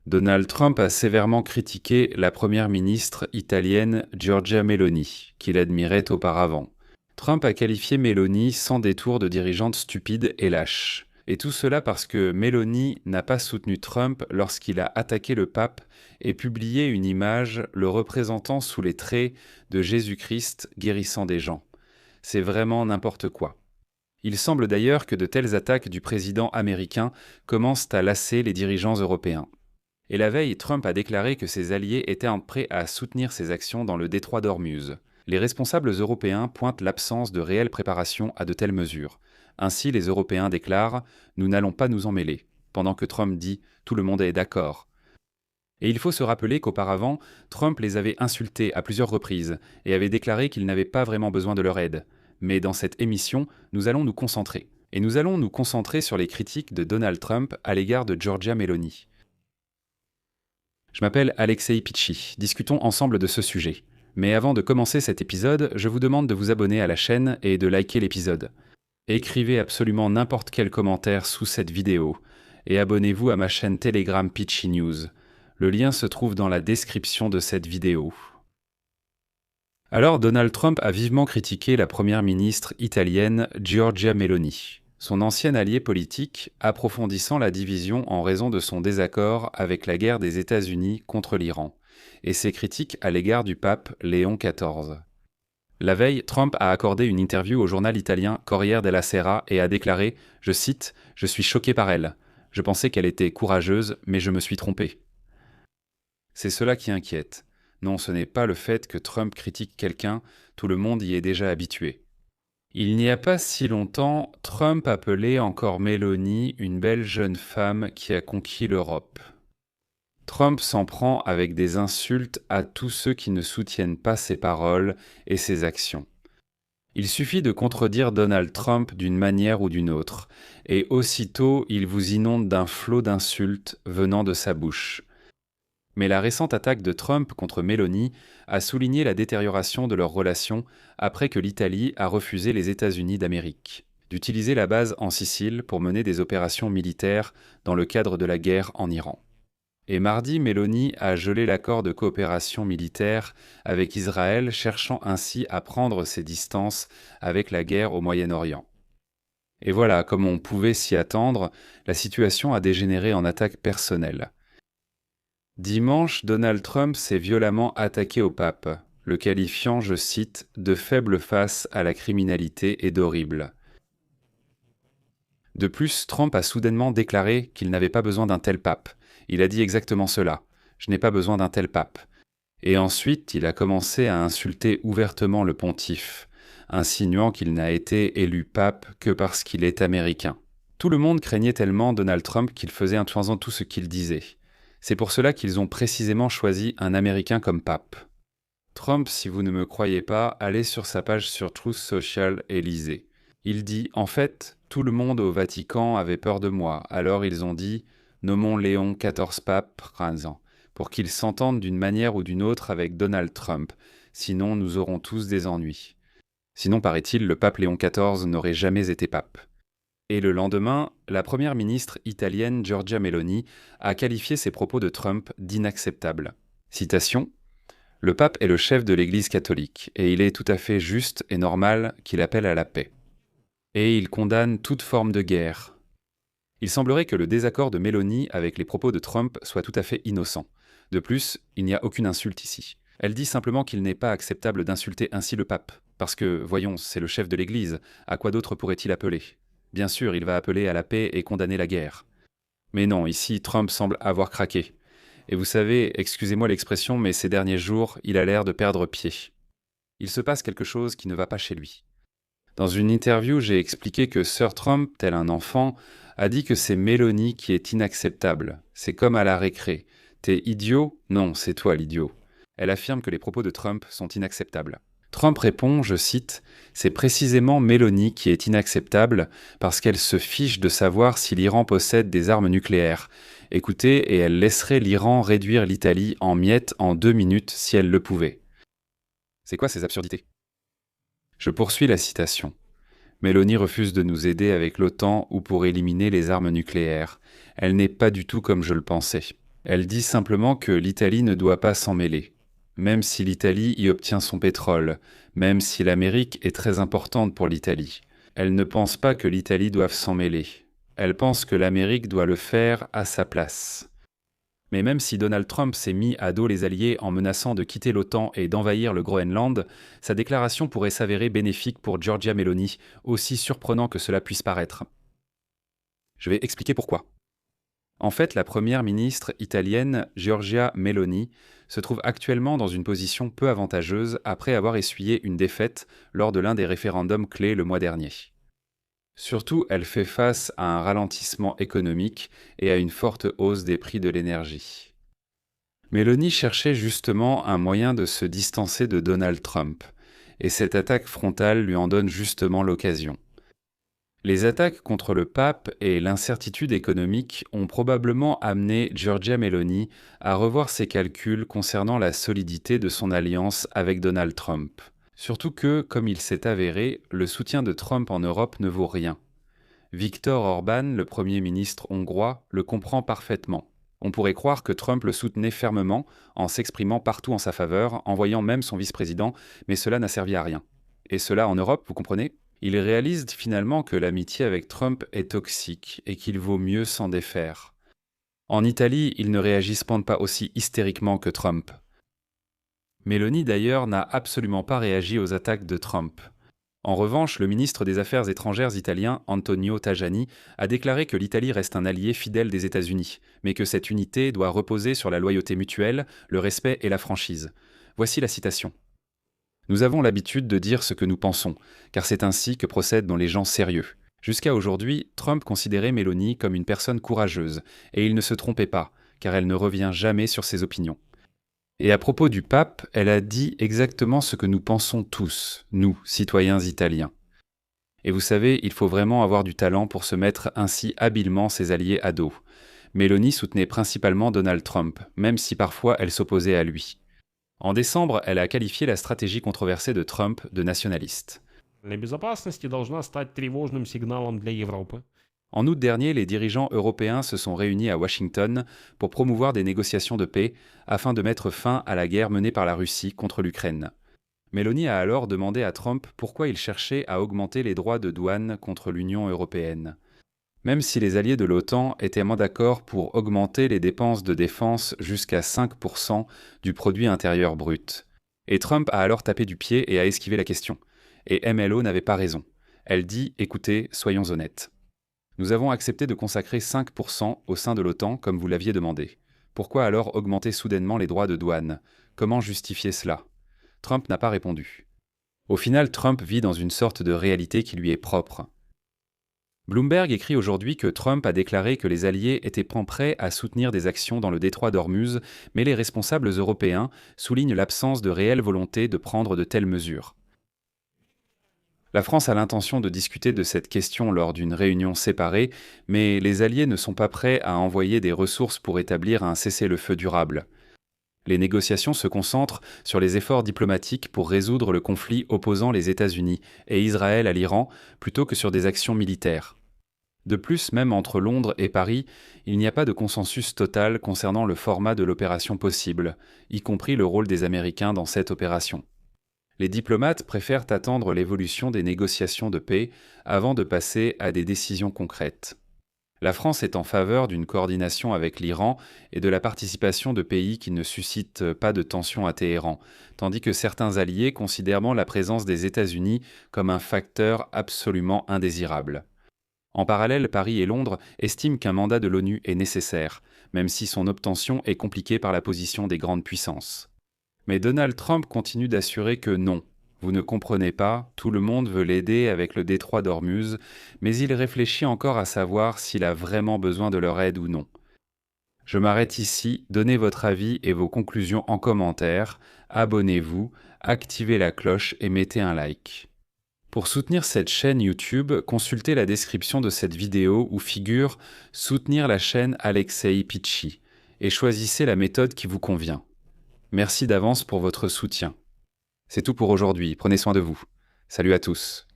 Donald Trump a sévèrement critiqué la première ministre italienne Giorgia Meloni, qu'il admirait auparavant. Trump a qualifié Meloni sans détour de dirigeante stupide et lâche. Et tout cela parce que Meloni n'a pas soutenu Trump lorsqu'il a attaqué le pape et publié une image le représentant sous les traits de Jésus-Christ guérissant des gens. C'est vraiment n'importe quoi. Il semble d'ailleurs que de telles attaques du président américain commencent à lasser les dirigeants européens. Et la veille, Trump a déclaré que ses alliés étaient prêts à soutenir ses actions dans le détroit d'Ormuz. Les responsables européens pointent l'absence de réelle préparation à de telles mesures. Ainsi, les Européens déclarent « Nous n'allons pas nous en mêler », pendant que Trump dit « Tout le monde est d'accord ». Et il faut se rappeler qu'auparavant, Trump les avait insultés à plusieurs reprises et avait déclaré qu'il n'avait pas vraiment besoin de leur aide. Mais dans cette émission, nous allons nous concentrer. Et nous allons nous concentrer sur les critiques de Donald Trump à l'égard de Giorgia Meloni. Je m'appelle Alexei Pichi, discutons ensemble de ce sujet. Mais avant de commencer cet épisode, je vous demande de vous abonner à la chaîne et de liker l'épisode. Écrivez absolument n'importe quel commentaire sous cette vidéo et abonnez-vous à ma chaîne Telegram Pichi News. Le lien se trouve dans la description de cette vidéo. Alors Donald Trump a vivement critiqué la première ministre italienne Giorgia Meloni, son ancien allié politique, approfondissant la division en raison de son désaccord avec la guerre des États-Unis contre l'Iran, et ses critiques à l'égard du pape Léon XIV. La veille, Trump a accordé une interview au journal italien Corriere della Sera et a déclaré, je cite, « Je suis choqué par elle. Je pensais qu'elle était courageuse, mais je me suis trompé. » C'est cela qui inquiète. Non, ce n'est pas le fait que Trump critique quelqu'un, tout le monde y est déjà habitué. Il n'y a pas si longtemps, Trump appelait encore Meloni une belle jeune femme qui a conquis l'Europe. Trump s'en prend avec des insultes à tous ceux qui ne soutiennent pas ses paroles et ses actions. Il suffit de contredire Donald Trump d'une manière ou d'une autre, et aussitôt il vous inonde d'un flot d'insultes venant de sa bouche. Mais la récente attaque de Trump contre Meloni a souligné la détérioration de leurs relations après que l'Italie a refusé les États-Unis d'Amérique d'utiliser la base en Sicile pour mener des opérations militaires dans le cadre de la guerre en Iran. Et mardi, Meloni a gelé l'accord de coopération militaire avec Israël, cherchant ainsi à prendre ses distances avec la guerre au Moyen-Orient. Et voilà, comme on pouvait s'y attendre, la situation a dégénéré en attaque personnelle. Dimanche, Donald Trump s'est violemment attaqué au pape, le qualifiant, je cite, « de faible face à la criminalité et d'horrible ». De plus, Trump a soudainement déclaré qu'il n'avait pas besoin d'un tel pape. Il a dit exactement cela, « Je n'ai pas besoin d'un tel pape ». Et ensuite, il a commencé à insulter ouvertement le pontife, insinuant qu'il n'a été élu pape que parce qu'il est américain. Tout le monde craignait tellement Donald Trump qu'il faisait un toison tout ce qu'il disait. C'est pour cela qu'ils ont précisément choisi un Américain comme pape. Trump, si vous ne me croyez pas, allez sur sa page sur Truth Social et lisez. Il dit « En fait, tout le monde au Vatican avait peur de moi, alors ils ont dit « Nommons Léon XIV pape présent, pour qu'il s'entende d'une manière ou d'une autre avec Donald Trump, sinon nous aurons tous des ennuis. » Sinon, paraît-il, le pape Léon XIV n'aurait jamais été pape. Et le lendemain, la première ministre italienne Giorgia Meloni a qualifié ces propos de Trump d'inacceptables. Citation : « Le pape est le chef de l'Église catholique, et il est tout à fait juste et normal qu'il appelle à la paix. Et il condamne toute forme de guerre. » Il semblerait que le désaccord de Meloni avec les propos de Trump soit tout à fait innocent. De plus, il n'y a aucune insulte ici. Elle dit simplement qu'il n'est pas acceptable d'insulter ainsi le pape. Parce que, voyons, c'est le chef de l'Église, à quoi d'autre pourrait-il appeler ? Bien sûr, il va appeler à la paix et condamner la guerre. Mais non, ici, Trump semble avoir craqué. Et vous savez, excusez-moi l'expression, mais ces derniers jours, il a l'air de perdre pied. Il se passe quelque chose qui ne va pas chez lui. Dans une interview, j'ai expliqué que Sir Trump, tel un enfant, a dit que c'est Meloni qui est inacceptable. C'est comme à la récré. T'es idiot ? Non, c'est toi l'idiot. Elle affirme que les propos de Trump sont inacceptables. Trump répond, je cite, « C'est précisément Meloni qui est inacceptable parce qu'elle se fiche de savoir si l'Iran possède des armes nucléaires. Écoutez, et elle laisserait l'Iran réduire l'Italie en miettes en 2 minutes si elle le pouvait. » C'est quoi ces absurdités ? Je poursuis la citation. Meloni refuse de nous aider avec l'OTAN ou pour éliminer les armes nucléaires. Elle n'est pas du tout comme je le pensais. Elle dit simplement que l'Italie ne doit pas s'en mêler. Même si l'Italie y obtient son pétrole, même si l'Amérique est très importante pour l'Italie. Elle ne pense pas que l'Italie doive s'en mêler. Elle pense que l'Amérique doit le faire à sa place. Mais même si Donald Trump s'est mis à dos les Alliés en menaçant de quitter l'OTAN et d'envahir le Groenland, sa déclaration pourrait s'avérer bénéfique pour Giorgia Meloni, aussi surprenant que cela puisse paraître. Je vais expliquer pourquoi. En fait, la première ministre italienne, Giorgia Meloni, se trouve actuellement dans une position peu avantageuse après avoir essuyé une défaite lors de l'un des référendums clés le mois dernier. Surtout, elle fait face à un ralentissement économique et à une forte hausse des prix de l'énergie. Meloni cherchait justement un moyen de se distancer de Donald Trump, et cette attaque frontale lui en donne justement l'occasion. Les attaques contre le pape et l'incertitude économique ont probablement amené Giorgia Meloni à revoir ses calculs concernant la solidité de son alliance avec Donald Trump. Surtout que, comme il s'est avéré, le soutien de Trump en Europe ne vaut rien. Viktor Orban, le Premier ministre hongrois, le comprend parfaitement. On pourrait croire que Trump le soutenait fermement, en s'exprimant partout en sa faveur, envoyant même son vice-président, mais cela n'a servi à rien. Et cela en Europe, vous comprenez ? Il réalise finalement que l'amitié avec Trump est toxique et qu'il vaut mieux s'en défaire. En Italie, ils ne réagissent pas aussi hystériquement que Trump. Meloni d'ailleurs n'a absolument pas réagi aux attaques de Trump. En revanche, le ministre des Affaires étrangères italien, Antonio Tajani, a déclaré que l'Italie reste un allié fidèle des États-Unis, mais que cette unité doit reposer sur la loyauté mutuelle, le respect et la franchise. Voici la citation. « Nous avons l'habitude de dire ce que nous pensons, car c'est ainsi que procèdent les gens sérieux. Jusqu'à aujourd'hui, Trump considérait Meloni comme une personne courageuse, et il ne se trompait pas, car elle ne revient jamais sur ses opinions. Et à propos du pape, elle a dit exactement ce que nous pensons tous, nous, citoyens italiens. Et vous savez, il faut vraiment avoir du talent pour se mettre ainsi habilement ses alliés à dos. Meloni soutenait principalement Donald Trump, même si parfois elle s'opposait à lui. En décembre, elle a qualifié la stratégie controversée de Trump de nationaliste. En août dernier, les dirigeants européens se sont réunis à Washington pour promouvoir des négociations de paix afin de mettre fin à la guerre menée par la Russie contre l'Ukraine. Meloni a alors demandé à Trump pourquoi il cherchait à augmenter les droits de douane contre l'Union européenne. Même si les alliés de l'OTAN étaient d'accord pour augmenter les dépenses de défense jusqu'à 5% du produit intérieur brut. Et Trump a alors tapé du pied et a esquivé la question. Et MLO n'avait pas raison. Elle dit « Écoutez, soyons honnêtes. Nous avons accepté de consacrer 5% au sein de l'OTAN comme vous l'aviez demandé. Pourquoi alors augmenter soudainement les droits de douane? Comment justifier cela ?» Trump n'a pas répondu. Au final, Trump vit dans une sorte de réalité qui lui est propre. Bloomberg écrit aujourd'hui que Trump a déclaré que les Alliés étaient prêts à soutenir des actions dans le détroit d'Ormuz, mais les responsables européens soulignent l'absence de réelle volonté de prendre de telles mesures. La France a l'intention de discuter de cette question lors d'une réunion séparée, mais les Alliés ne sont pas prêts à envoyer des ressources pour établir un cessez-le-feu durable. Les négociations se concentrent sur les efforts diplomatiques pour résoudre le conflit opposant les États-Unis et Israël à l'Iran, plutôt que sur des actions militaires. De plus, même entre Londres et Paris, il n'y a pas de consensus total concernant le format de l'opération possible, y compris le rôle des Américains dans cette opération. Les diplomates préfèrent attendre l'évolution des négociations de paix avant de passer à des décisions concrètes. La France est en faveur d'une coordination avec l'Iran et de la participation de pays qui ne suscitent pas de tensions à Téhéran, tandis que certains alliés considèrent la présence des États-Unis comme un facteur absolument indésirable. En parallèle, Paris et Londres estiment qu'un mandat de l'ONU est nécessaire, même si son obtention est compliquée par la position des grandes puissances. Mais Donald Trump continue d'assurer que non, vous ne comprenez pas, tout le monde veut l'aider avec le détroit d'Ormuz, mais il réfléchit encore à savoir s'il a vraiment besoin de leur aide ou non. Je m'arrête ici, donnez votre avis et vos conclusions en commentaire, abonnez-vous, activez la cloche et mettez un like. Pour soutenir cette chaîne YouTube, consultez la description de cette vidéo où figure « Soutenir la chaîne Alexei Pitchi » et choisissez la méthode qui vous convient. Merci d'avance pour votre soutien. C'est tout pour aujourd'hui, prenez soin de vous. Salut à tous.